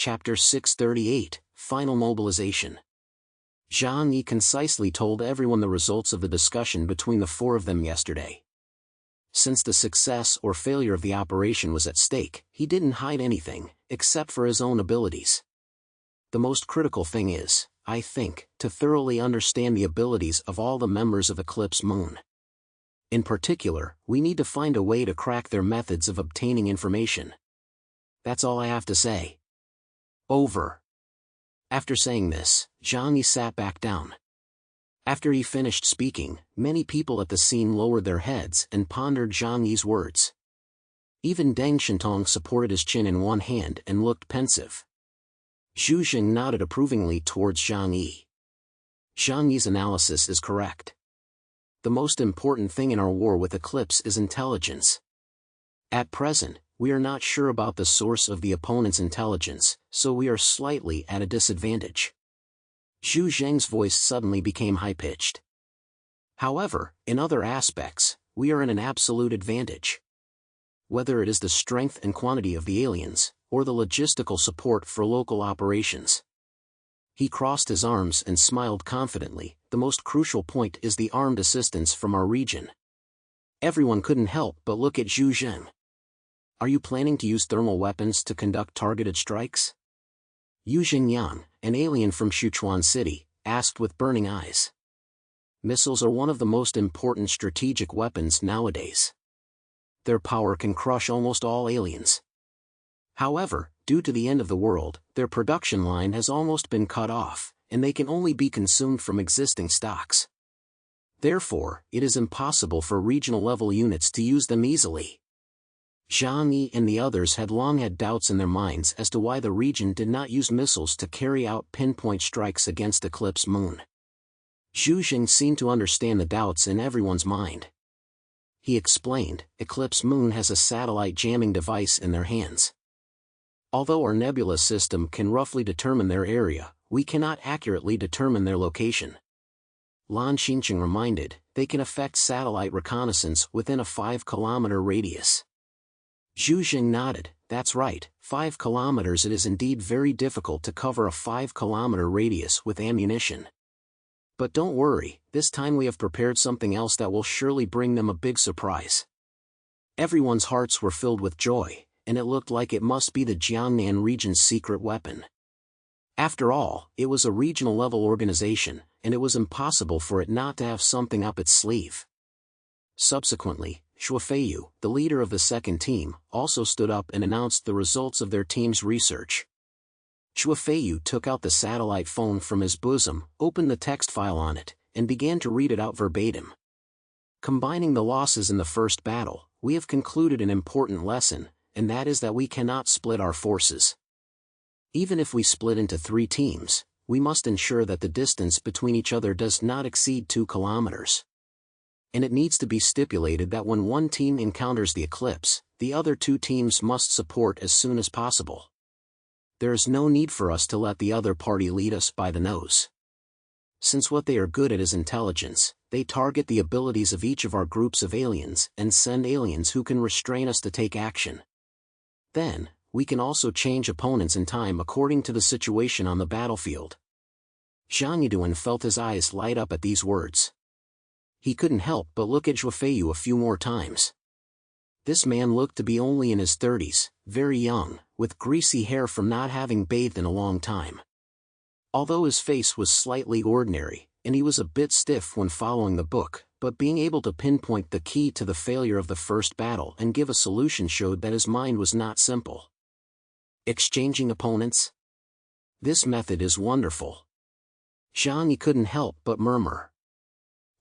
Chapter 638, Final Mobilization. Zhang Yi concisely told everyone the results of the discussion between the four of them yesterday. Since the success or failure of the operation was at stake, he didn't hide anything, except for his own abilities. The most critical thing is, I think, to thoroughly understand the abilities of all the members of Eclipse Moon. In particular, we need to find a way to crack their methods of obtaining information. That's all I have to say. Over. After saying this, Zhang Yi sat back down. After he finished speaking, many people at the scene lowered their heads and pondered Zhang Yi's words. Even Deng Shintong supported his chin in one hand and looked pensive. Zhu Jing nodded approvingly towards Zhang Yi. Zhang Yi's analysis is correct. The most important thing in our war with Eclipse is intelligence. At present, we are not sure about the source of the opponent's intelligence, so we are slightly at a disadvantage. Zhu Zheng's voice suddenly became high-pitched. However, in other aspects, we are in an absolute advantage. Whether it is the strength and quantity of the aliens, or the logistical support for local operations. He crossed his arms and smiled confidently. The most crucial point is the armed assistance from our region. Everyone couldn't help but look at Zhu Zheng. Are you planning to use thermal weapons to conduct targeted strikes? Yu Xingyan, an alien from Sichuan City, asked with burning eyes. Missiles are one of the most important strategic weapons nowadays. Their power can crush almost all aliens. However, due to the end of the world, their production line has almost been cut off, and they can only be consumed from existing stocks. Therefore, it is impossible for regional-level units to use them easily. Zhang Yi and the others had long had doubts in their minds as to why the region did not use missiles to carry out pinpoint strikes against Eclipse Moon. Zhu Jing seemed to understand the doubts in everyone's mind. He explained, Eclipse Moon has a satellite jamming device in their hands. Although our nebula system can roughly determine their area, we cannot accurately determine their location. Lan Xincheng reminded, they can affect satellite reconnaissance within a 5-kilometer radius. Zhu Jing nodded, that's right, 5 kilometers. It is indeed very difficult to cover a 5-kilometer radius with ammunition. But don't worry, this time we have prepared something else that will surely bring them a big surprise. Everyone's hearts were filled with joy, and it looked like it must be the Jiangnan region's secret weapon. After all, it was a regional-level organization, and it was impossible for it not to have something up its sleeve. Subsequently, Shuofeiyu, the leader of the second team, also stood up and announced the results of their team's research. Shuofeiyu took out the satellite phone from his bosom, opened the text file on it, and began to read it out verbatim. Combining the losses in the first battle, we have concluded an important lesson, and that is that we cannot split our forces. Even if we split into 3 teams, we must ensure that the distance between each other does not exceed 2 kilometers. And it needs to be stipulated that when one team encounters the eclipse, the other 2 teams must support as soon as possible. There is no need for us to let the other party lead us by the nose. Since what they are good at is intelligence, they target the abilities of each of our groups of aliens and send aliens who can restrain us to take action. Then, we can also change opponents in time according to the situation on the battlefield. Zhang Yiduan felt his eyes light up at these words. He couldn't help but look at Shuofeiyu a few more times. This man looked to be only in his 30s, very young, with greasy hair from not having bathed in a long time. Although his face was slightly ordinary, and he was a bit stiff when following the book, but being able to pinpoint the key to the failure of the first battle and give a solution showed that his mind was not simple. Exchanging opponents? This method is wonderful. Zhang Yi couldn't help but murmur.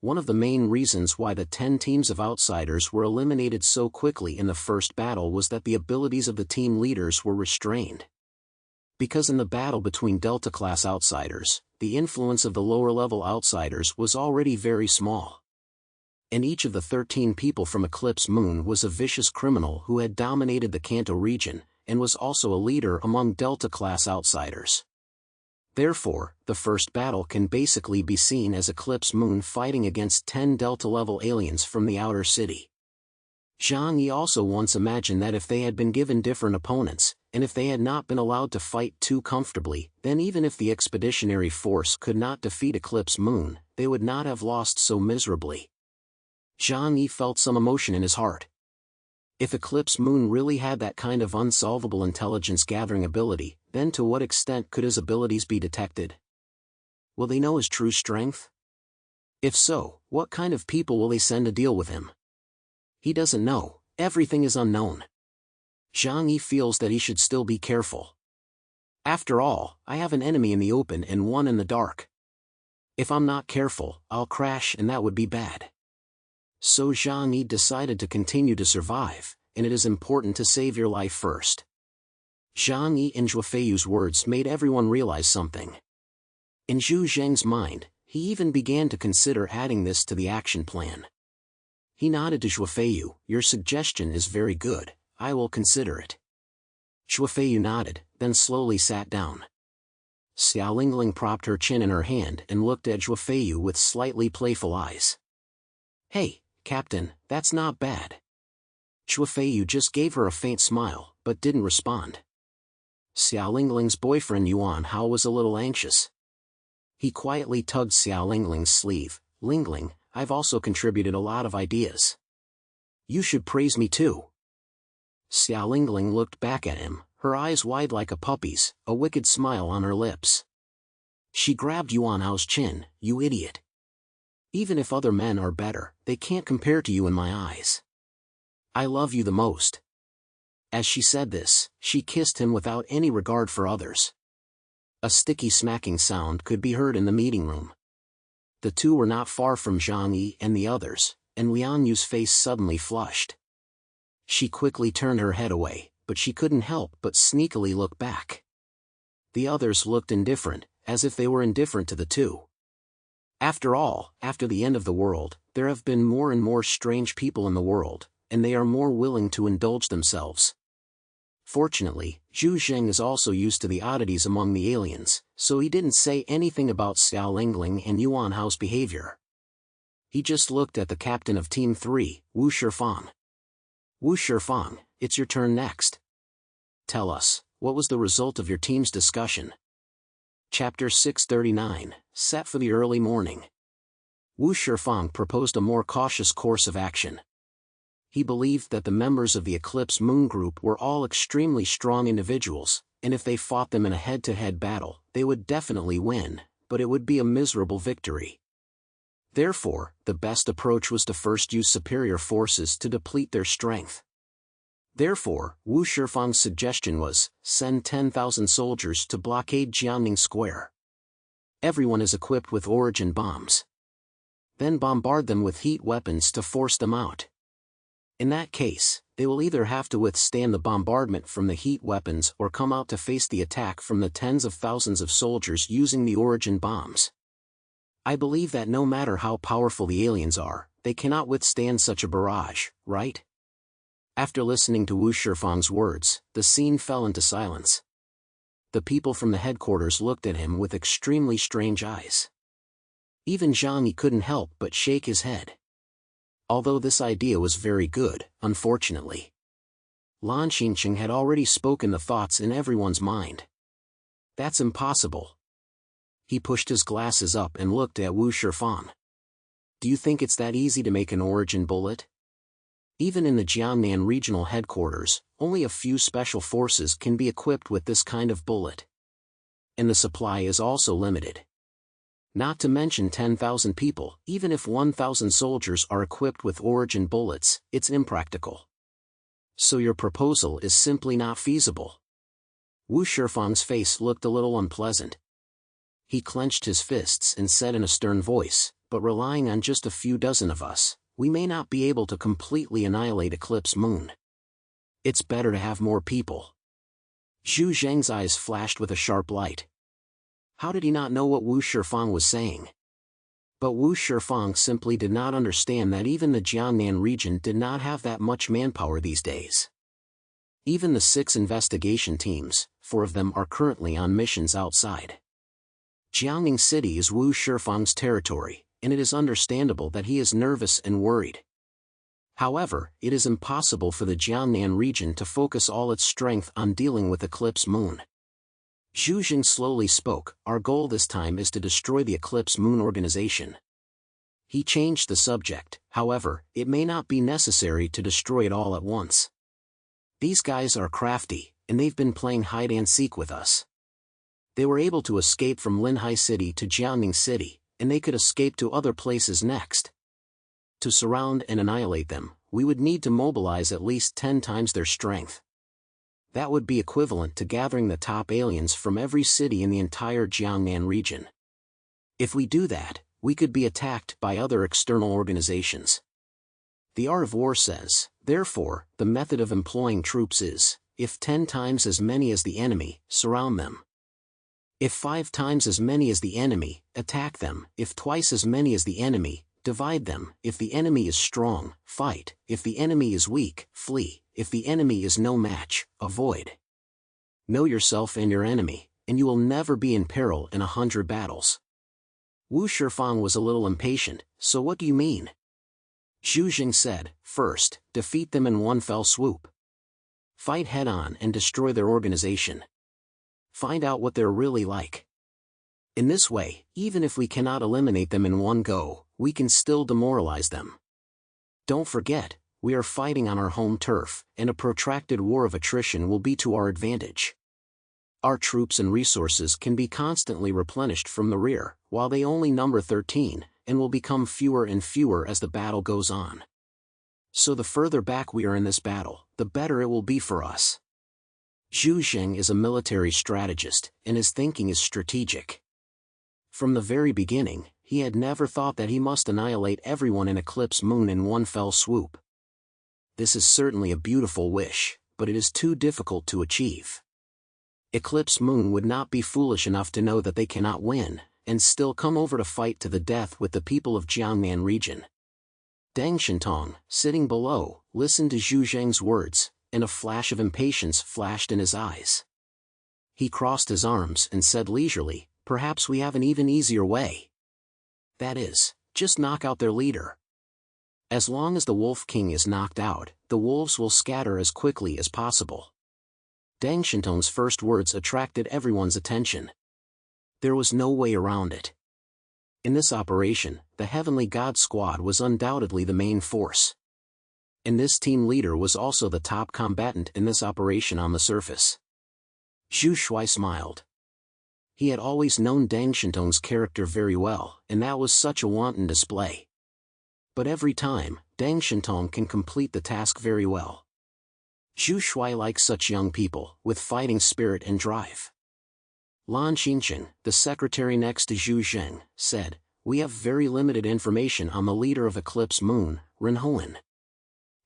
One of the main reasons why the 10 teams of outsiders were eliminated so quickly in the first battle was that the abilities of the team leaders were restrained. Because in the battle between Delta-class outsiders, the influence of the lower-level outsiders was already very small. And each of the 13 people from Eclipse Moon was a vicious criminal who had dominated the Kanto region, and was also a leader among Delta-class outsiders. Therefore, the first battle can basically be seen as Eclipse Moon fighting against 10 Delta-level aliens from the outer city. Zhang Yi also once imagined that if they had been given different opponents, and if they had not been allowed to fight too comfortably, then even if the expeditionary force could not defeat Eclipse Moon, they would not have lost so miserably. Zhang Yi felt some emotion in his heart. If Eclipse Moon really had that kind of unsolvable intelligence-gathering ability, then to what extent could his abilities be detected? Will they know his true strength? If so, what kind of people will they send to deal with him? He doesn't know, everything is unknown. Zhang Yi feels that he should still be careful. After all, I have an enemy in the open and one in the dark. If I'm not careful, I'll crash and that would be bad. So Zhang Yi decided to continue to survive, and it is important to save your life first. Zhang Yi and Zhuo Feiyu's words made everyone realize something. In Zhu Zheng's mind, he even began to consider adding this to the action plan. He nodded to Zhuo Feiyu, "Your suggestion is very good, I will consider it." Zhuo Feiyu nodded, then slowly sat down. Xiao Lingling propped her chin in her hand and looked at Zhuo Feiyu with slightly playful eyes. "Hey, Captain, that's not bad." Zhuo Feiyu just gave her a faint smile, but didn't respond. Xiao Lingling's boyfriend Yuan Hao was a little anxious. He quietly tugged Xiao Lingling's sleeve. "Lingling, I've also contributed a lot of ideas. You should praise me too." Xiao Lingling looked back at him, her eyes wide like a puppy's, a wicked smile on her lips. She grabbed Yuan Hao's chin. "You idiot. Even if other men are better, they can't compare to you in my eyes. I love you the most." As she said this, she kissed him without any regard for others. A sticky smacking sound could be heard in the meeting room. The two were not far from Zhang Yi and the others, and Lian Yu's face suddenly flushed. She quickly turned her head away, but she couldn't help but sneakily look back. The others looked indifferent, as if they were indifferent to the two. After all, after the end of the world, there have been more and more strange people in the world, and they are more willing to indulge themselves. Fortunately, Zhu Zheng is also used to the oddities among the aliens, so he didn't say anything about Xiao Lingling and Yuan Hao's behavior. He just looked at the captain of Team 3, Wu Shifang. "Wu Shifang, it's your turn next. Tell us, what was the result of your team's discussion?" Chapter 639, Set for the Early Morning. Wu Shifang proposed a more cautious course of action. He believed that the members of the Eclipse Moon Group were all extremely strong individuals, and if they fought them in a head-to-head battle, they would definitely win, but it would be a miserable victory. Therefore, the best approach was to first use superior forces to deplete their strength. Therefore, Wu Shifang's suggestion was, send 10,000 soldiers to blockade Jiangning Square. Everyone is equipped with origin bombs. Then bombard them with heat weapons to force them out. In that case, they will either have to withstand the bombardment from the heat weapons or come out to face the attack from the tens of thousands of soldiers using the origin bombs. I believe that no matter how powerful the aliens are, they cannot withstand such a barrage, right? After listening to Wu Shifang's words, the scene fell into silence. The people from the headquarters looked at him with extremely strange eyes. Even Zhang Yi couldn't help but shake his head. Although this idea was very good, unfortunately, Lan Xinqing had already spoken the thoughts in everyone's mind. That's impossible. He pushed his glasses up and looked at Wu Shifang. Do you think it's that easy to make an origin bullet? Even in the Jiangnan regional headquarters, only a few special forces can be equipped with this kind of bullet. And the supply is also limited. Not to mention 10,000 people, even if 1,000 soldiers are equipped with origin bullets, it's impractical. So your proposal is simply not feasible. Wu Shifang's face looked a little unpleasant. He clenched his fists and said in a stern voice, but relying on just a few dozen of us, we may not be able to completely annihilate Eclipse Moon. It's better to have more people. Zhu Zheng's eyes flashed with a sharp light. How did he not know what Wu Shifang was saying? But Wu Shifang simply did not understand that even the Jiangnan region did not have that much manpower these days. Even the 6 investigation teams, 4 of them are currently on missions outside. Jiangning City is Wu Shifang's territory, and it is understandable that he is nervous and worried. However, it is impossible for the Jiangnan region to focus all its strength on dealing with Eclipse Moon. Zhu Jing slowly spoke, "Our goal this time is to destroy the Eclipse Moon organization." He changed the subject, "However, it may not be necessary to destroy it all at once. These guys are crafty, and they've been playing hide-and-seek with us. They were able to escape from Linhai City to Jiangning City, and they could escape to other places next. To surround and annihilate them, we would need to mobilize at least 10 times their strength. That would be equivalent to gathering the top aliens from every city in the entire Jiangnan region. If we do that, we could be attacked by other external organizations. The Art of War says, therefore, the method of employing troops is, if 10 times as many as the enemy, surround them. If 5 times as many as the enemy, attack them. If twice as many as the enemy, divide them. If the enemy is strong, fight. If the enemy is weak, flee. If the enemy is no match, avoid. Know yourself and your enemy, and you will never be in peril in 100 battles." Wu Shifang was a little impatient. "So what do you mean?" Zhu Jing said, "First, defeat them in one fell swoop. Fight head-on and destroy their organization. Find out what they're really like. In this way, even if we cannot eliminate them in one go, we can still demoralize them. Don't forget, we are fighting on our home turf, and a protracted war of attrition will be to our advantage. Our troops and resources can be constantly replenished from the rear, while they only number 13, and will become fewer and fewer as the battle goes on. So the further back we are in this battle, the better it will be for us." Zhu Jing is a military strategist, and his thinking is strategic. From the very beginning, he had never thought that he must annihilate everyone in Eclipse Moon in one fell swoop. This is certainly a beautiful wish, but it is too difficult to achieve. Eclipse Moon would not be foolish enough to know that they cannot win, and still come over to fight to the death with the people of Jiangnan region. Deng Shintong, sitting below, listened to Zhu Jing's words, and a flash of impatience flashed in his eyes. He crossed his arms and said leisurely, "Perhaps we have an even easier way. That is, just knock out their leader. As long as the Wolf King is knocked out, the wolves will scatter as quickly as possible." Deng Shintong's first words attracted everyone's attention. There was no way around it. In this operation, the Heavenly God Squad was undoubtedly the main force. And this team leader was also the top combatant in this operation on the surface. Zhu Shui smiled. He had always known Deng Shintong's character very well, and that was such a wanton display. But every time, Deng Shintong can complete the task very well. Zhu Shui likes such young people, with fighting spirit and drive. Lan Xincheng, the secretary next to Zhu Jing, said, "We have very limited information on the leader of Eclipse Moon, Ren Hoen.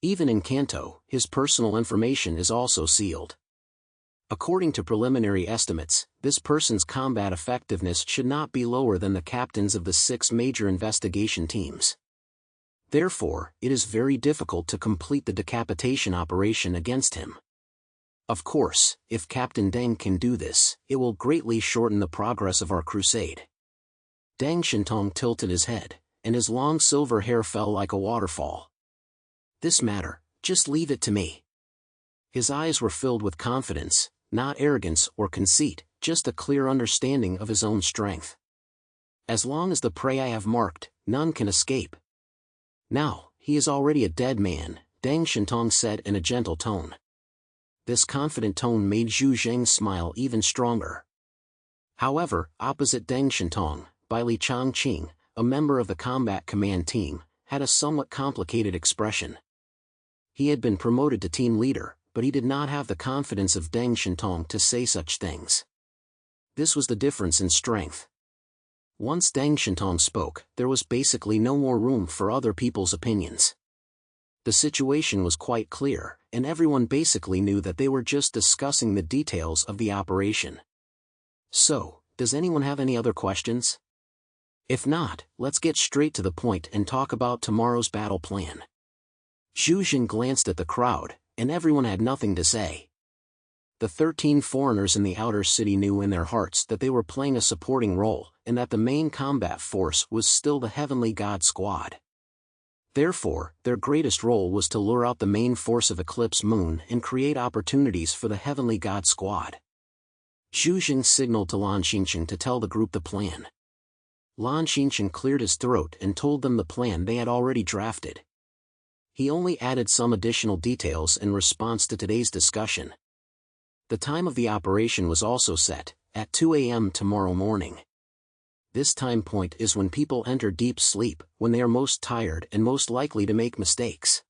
Even in Kanto, his personal information is also sealed. According to preliminary estimates, this person's combat effectiveness should not be lower than the captains of the 6 major investigation teams. Therefore, it is very difficult to complete the decapitation operation against him. Of course, if Captain Deng can do this, it will greatly shorten the progress of our crusade." Deng Shintong tilted his head, and his long silver hair fell like a waterfall. "This matter, just leave it to me." His eyes were filled with confidence, not arrogance or conceit, just a clear understanding of his own strength. "As long as the prey I have marked, none can escape." "Now, he is already a dead man," Deng Shintong said in a gentle tone. This confident tone made Zhu Jing smile even stronger. However, opposite Deng Shintong, Bai Li Changqing, a member of the combat command team, had a somewhat complicated expression. He had been promoted to team leader, but he did not have the confidence of Deng Shintong to say such things. This was the difference in strength. Once Deng Shintong spoke, there was basically no more room for other people's opinions. The situation was quite clear, and everyone basically knew that they were just discussing the details of the operation. So, does anyone have any other questions? If not, let's get straight to the point and talk about tomorrow's battle plan. Zhu Jing glanced at the crowd, and everyone had nothing to say. The 13 foreigners in the outer city knew in their hearts that they were playing a supporting role, and that the main combat force was still the Heavenly God Squad. Therefore, their greatest role was to lure out the main force of Eclipse Moon and create opportunities for the Heavenly God Squad. Zhu Jing signaled to Lan Xingchen to tell the group the plan. Lan Xingchen cleared his throat and told them the plan they had already drafted. He only added some additional details in response to today's discussion. The time of the operation was also set, at 2 a.m. tomorrow morning. This time point is when people enter deep sleep, when they are most tired and most likely to make mistakes.